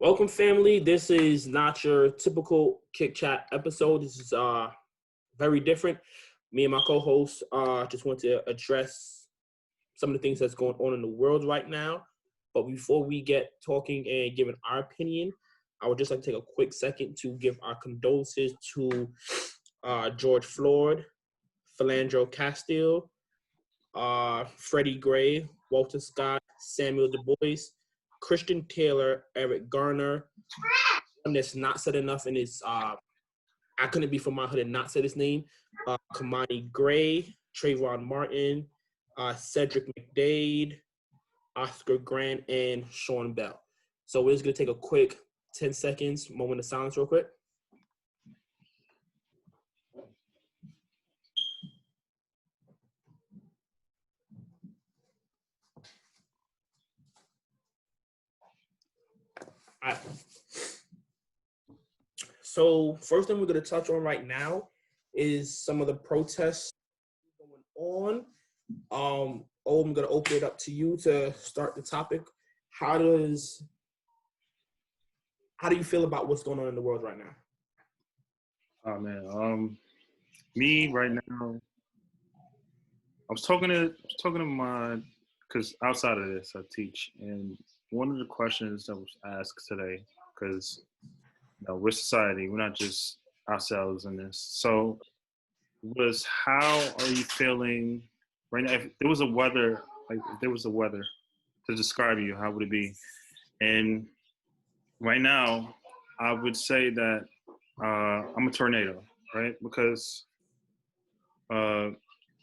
Welcome, family. This is not your typical Kick Chat episode. This is very different. Me and my co-host just want to address some of the things that's going on in the world right now. But before we get talking and giving our opinion, I would just like to take a quick second to give our condolences to George Floyd, Philando Castile, Freddie Gray, Walter Scott, Samuel Du Bois, Christian Taylor, Eric Garner. One that's not said enough and is I couldn't be from my hood and not say his name. Kamani Gray, Trayvon Martin, Cedric McDade, Oscar Grant, and Sean Bell. So we're just gonna take a quick 10 seconds, moment of silence real quick. All right. So first thing we're going to touch on right now is some of the protests going on. I'm going to open it up to you to start the topic. How do you feel about what's going on in the world right now? Oh man, me right now, I was talking to my, because outside of this I teach, and one of the questions that was asked today, because we're society, we're not just ourselves in this. So, was how are you feeling right now? If there was a weather, to describe you, how would it be? And right now, I would say that I'm a tornado, right? Because I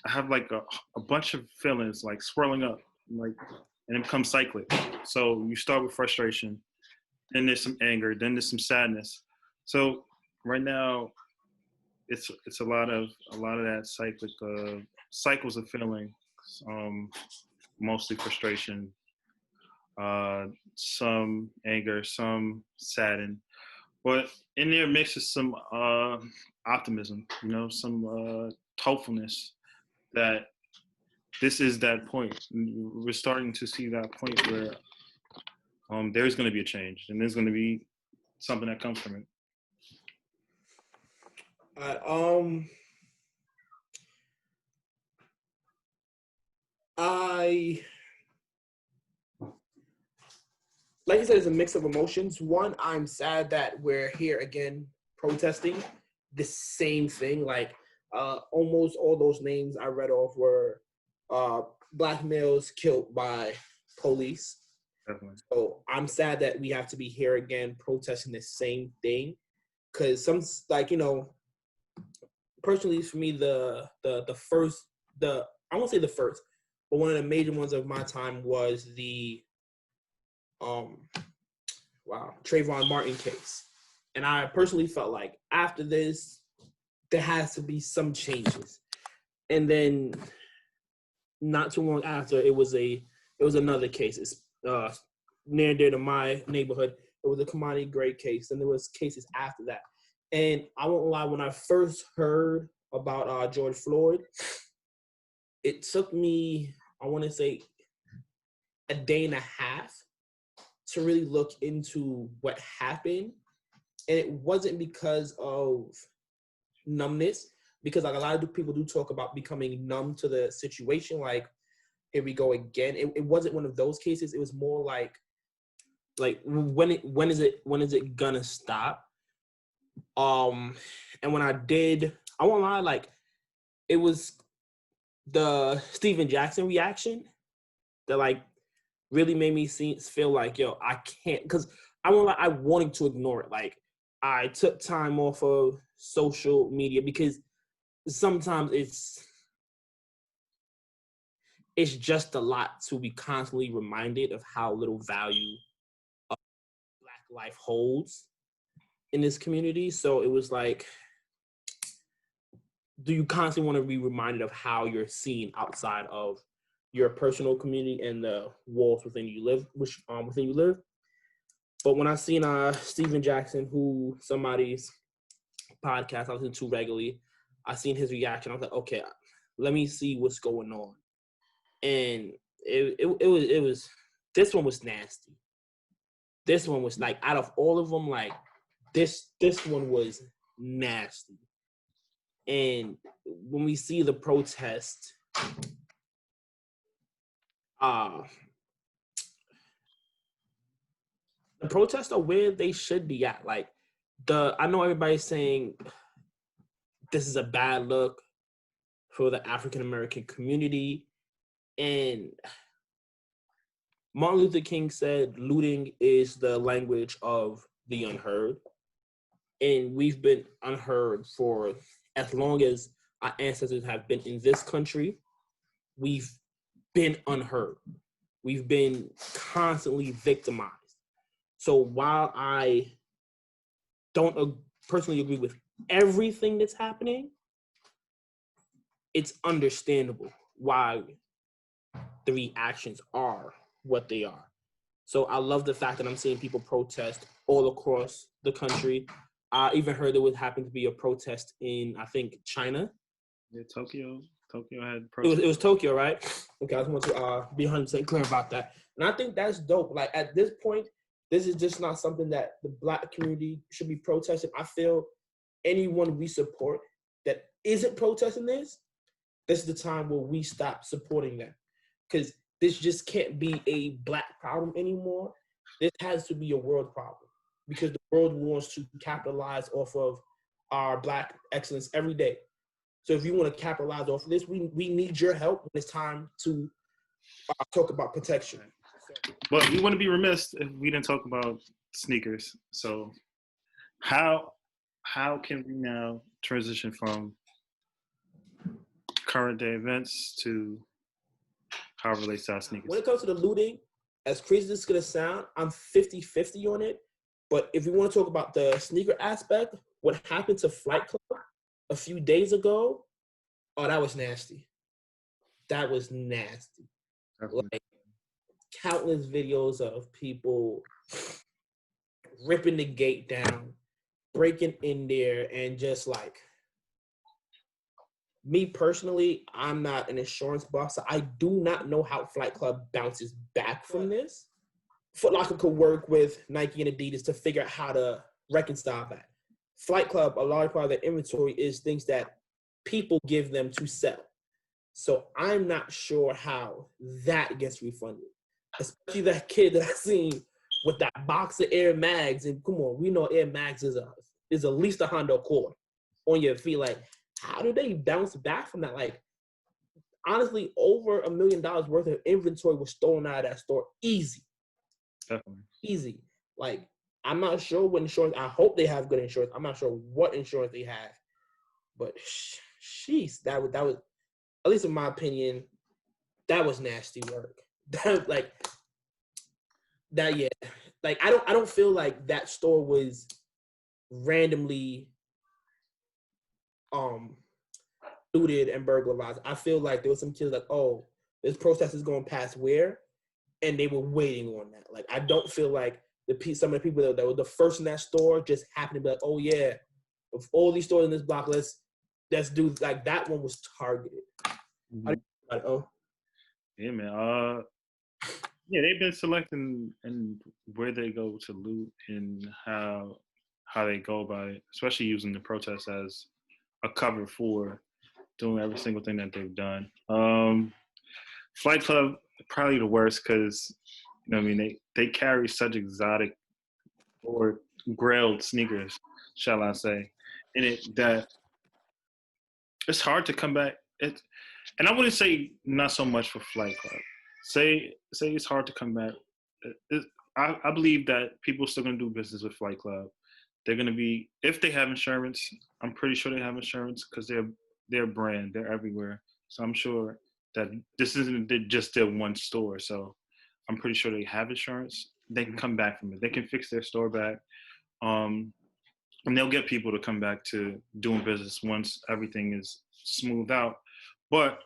have like a bunch of feelings like swirling up, like, and it becomes cyclic. So you start with frustration, then there's some anger, then there's some sadness. So right now, it's a lot of that cyclic cycles of feeling, mostly frustration, some anger, some saddened, but in there mixes some optimism, some hopefulness that this is that point. We're starting to see that point where there's going to be a change, and there's going to be something that comes from it. Like you said, it's a mix of emotions. One, I'm sad that we're here again protesting the same thing. Like almost all those names I read off were black males killed by police. Definitely. So I'm sad that we have to be here again protesting the same thing. Because some, personally for me, I won't say the first, but one of the major ones of my time was the Trayvon Martin case. And I personally felt like after this, there has to be some changes. And then not too long after, it was another case. It's near and dear to my neighborhood. It was a Kamani Gray case, and there was cases after that. And I won't lie, when I first heard about George Floyd, it took me, I want to say, a day and a half to really look into what happened. And it wasn't because of numbness, because like a lot of people do talk about becoming numb to the situation, like, here we go again. It wasn't one of those cases. It was more like when is it gonna stop? And when I won't lie, like, it was the Steven Jackson reaction that like really made me feel like, yo, I can't, because I won't lie, I wanted to ignore it. Like, I took time off of social media because sometimes it's just a lot to be constantly reminded of how little value Black life holds in this community. So it was like, do you constantly want to be reminded of how you're seen outside of your personal community and the walls within you live? But when I seen Steven Jackson, who somebody's podcast I listen to regularly, I seen his reaction. I was like, okay, let me see what's going on. And it was this one was nasty. this one was like, out of all of them, like this one was nasty. And when we see the protest, the protests are where they should be at. Like I know everybody's saying this is a bad look for the African American community, and Martin Luther King said looting is the language of the unheard. And we've been unheard for as long as our ancestors have been in this country. We've been unheard. We've been constantly victimized. So while I don't personally agree with everything that's happening, it's understandable why the reactions are what they are. So I love the fact that I'm seeing people protest all across the country. I even heard there would happen to be a protest in, I think, China. Yeah, Tokyo. Tokyo had protest. It was Tokyo, right? Okay, I just want to be 100% clear about that. And I think that's dope. Like, at this point, this is just not something that the Black community should be protesting. I feel anyone we support that isn't protesting this is the time where we stop supporting them. Because this just can't be a Black problem anymore. This has to be a world problem, because the world wants to capitalize off of our Black excellence every day. So if you want to capitalize off of this, we need your help when it's time to talk about protection. Well, we wouldn't be remiss if we didn't talk about sneakers. So how can we now transition from current day events to how it relates to our sneakers? When it comes to the looting, as crazy as it's going to sound, I'm 50-50 on it. But if we want to talk about the sneaker aspect, what happened to Flight Club a few days ago, oh, that was nasty. That was nasty. Definitely. Like, countless videos of people ripping the gate down, breaking in there, and just like, me personally, I'm not an insurance buff, so I do not know how Flight Club bounces back from this. Foot Locker could work with Nike and Adidas to figure out how to reconcile that. Flight Club, a large part of their inventory is things that people give them to sell. So I'm not sure how that gets refunded. Especially that kid that I seen with that box of Air Mags, and come on, we know Air Mags is at least a Honda Accord on your feet. Like, how do they bounce back from that? Like, honestly, over $1 million worth of inventory was stolen out of that store. Easy. Definitely. Easy. Like, I'm not sure what insurance. I hope they have good insurance. I'm not sure what insurance they have. But, sheesh, that was, at least in my opinion, that was nasty work. Yeah. Like, I don't feel like that store was randomly looted and burglarized. I feel like there was some kids like, oh, this protest is going past where, and they were waiting on that. Like, I don't feel like some of the people that were the first in that store just happened to be like, oh yeah, of all these stores in this block, let's do, like, that one was targeted. Mm-hmm. Yeah, man. Yeah, they've been selecting and where they go to loot and how they go about it, especially using the protests as a cover for doing every single thing that they've done. Flight Club, probably the worst, because I mean they carry such exotic or grailed sneakers, shall I say, in it that it's hard to come back. And I wouldn't say not so much for Flight Club. Say it's hard to come back. I believe that people are still going to do business with Flight Club. They're going to be, if they have insurance, I'm pretty sure they have insurance because they're a brand. They're everywhere. So I'm sure that this isn't just their one store. So I'm pretty sure they have insurance. They can come back from it. They can fix their store back. And they'll get people to come back to doing business once everything is smoothed out. But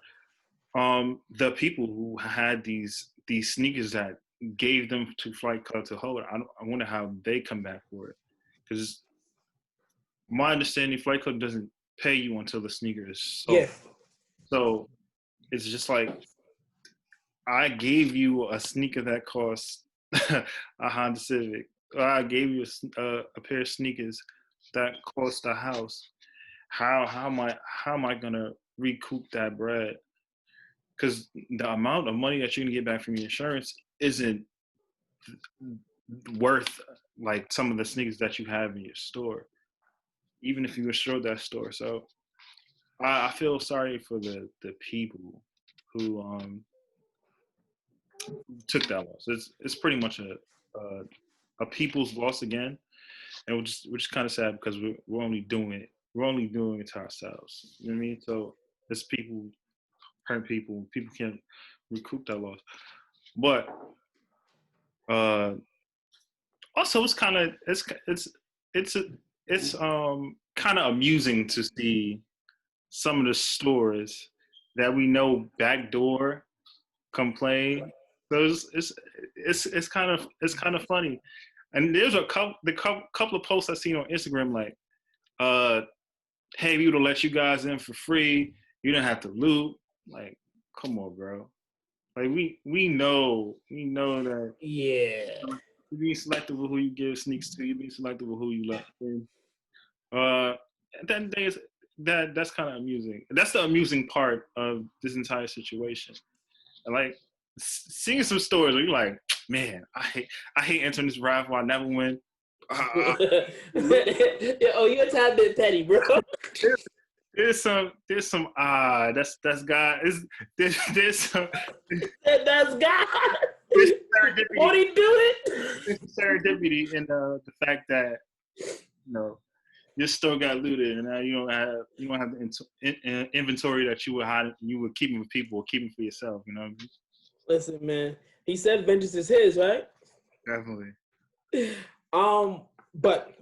the people who had these sneakers that gave them to Flight Club to hold, I wonder how they come back for it. Because my understanding, Flight Club doesn't pay you until the sneaker is sold. Yeah. So it's just like, I gave you a sneaker that costs a Honda Civic, I gave you a pair of sneakers that cost a house. How am I gonna recoup that bread? Because the amount of money that you're gonna get back from your insurance isn't worth like some of the sneakers that you have in your store, even if you insured that store. So I feel sorry for the people who took that loss. It's pretty much a people's loss again, and we're just kind of sad because we're only doing it. We're only doing it to ourselves. You know what I mean? So it's people hurt people. People can't recoup that loss. But also, it's it's kind of amusing to see some of the stores that we know backdoor complain. So it's kind of funny. And there's couple of posts I seen on Instagram like, hey, we would have let you guys in for free. You didn't have to loot. Like, come on, bro. Like we know that Yeah. you're being selective with who you give sneaks to. You're being selective with who you let in. At the end of the day, that's kind of amusing. That's the amusing part of this entire situation. And like seeing some stories where you're like, man, I hate entering this raffle. I never win. Oh, you're a tad bit petty, bro. There's some that's God. There's some That's God. there's serendipity. Won't he do it? There's serendipity in the fact that your store got looted and now you don't have the inventory that you were keeping for people or keeping for yourself. You know what I mean? Listen, man. He said vengeance is his, right? Definitely. But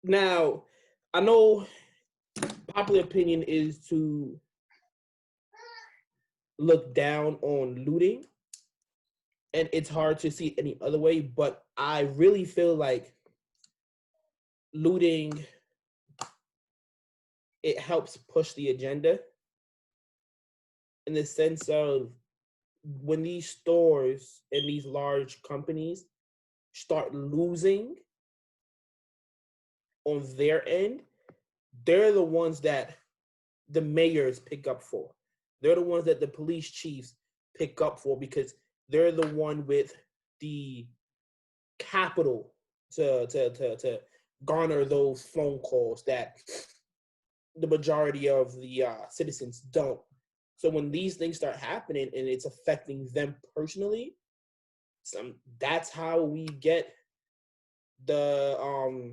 now I know popular opinion is to look down on looting, and it's hard to see it any other way, but I really feel like looting, it helps push the agenda in the sense of when these stores and these large companies start losing on their end, they're the ones that the mayors pick up for. They're the ones that the police chiefs pick up for because they're the one with the capital to garner those phone calls that the majority of the citizens don't. So when these things start happening and it's affecting them personally, that's how we get the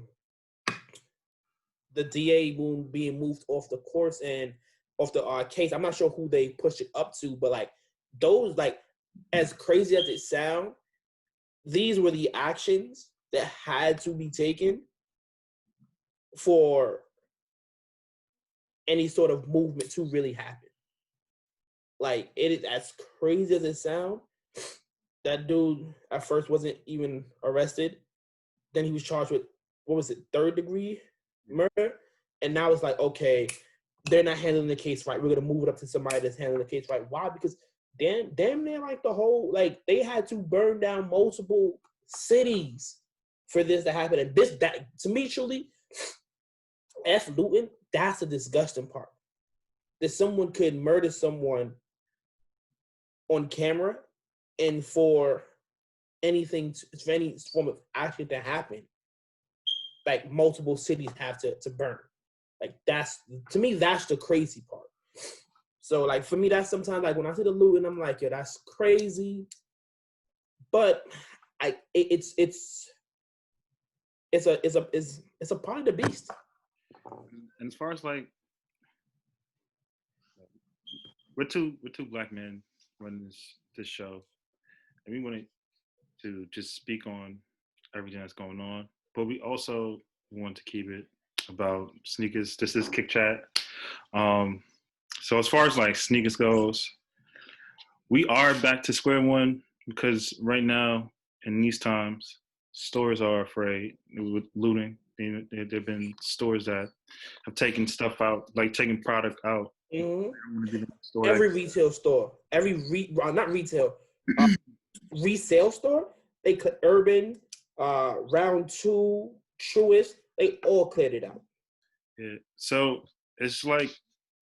DA being moved off the course and off the case. I'm not sure who they push it up to, but like those, like as crazy as it sounds, these were the actions that had to be taken for any sort of movement to really happen. Like it is as crazy as it sounds. That dude at first wasn't even arrested. Then he was charged with, what was it, 3rd-degree murder? And now it's like, okay, they're not handling the case right. We're going to move it up to somebody that's handling the case right. Why? Because damn near like the whole, like they had to burn down multiple cities for this to happen. And that to me, truly, F looting, that's the disgusting part. That someone could murder someone on camera and for any form of action to happen, like multiple cities have to burn. Like to me, that's the crazy part. So like for me, that's sometimes like when I see the looting, I'm like, yo, that's crazy. But it's a part of the beast. And as far as like, we're two black men running this show, and we wanted to just speak on everything that's going on, but we also want to keep it about sneakers. This is Kick Chat. So as far as like sneakers goes, we are back to square one because right now in these times, stores are afraid with looting. There've been stores that have taken stuff out, like taking product out. Mm-hmm. Every retail store, not retail, resale store. They cut Urban, round 2, Truist, they all cleared it out. Yeah. So it's like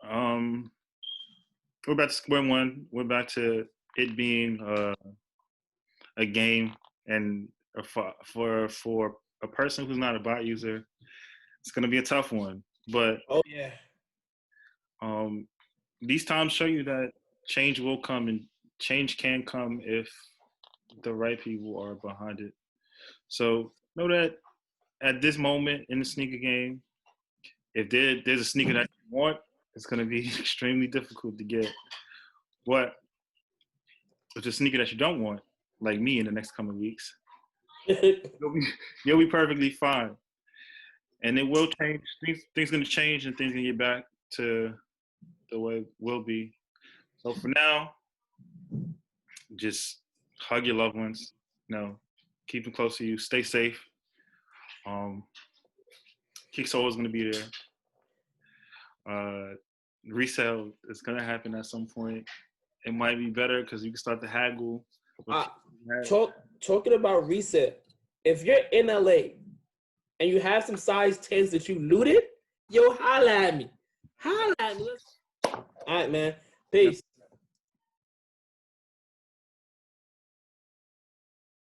we're back to square one. We're back to it being a game, and for a person who's not a bot user, it's gonna be a tough one. But Oh yeah. These times show you that change will come, and change can come if the right people are behind it. So know that at this moment in the sneaker game, if there's a sneaker that you want, it's going to be extremely difficult to get. But if it's a sneaker that you don't want, like me in the next coming weeks, you'll be perfectly fine. And it will change. Things going to change, and things going to get back to the way it will be. So for now, just hug your loved ones. Keep them close to you. Stay safe. Kickstart is going to be there. Resale is going to happen at some point. It might be better because you can start to haggle. Talking about reset, if you're in LA and you have some size 10s that you looted, yo, holla at me. All right, man. Peace.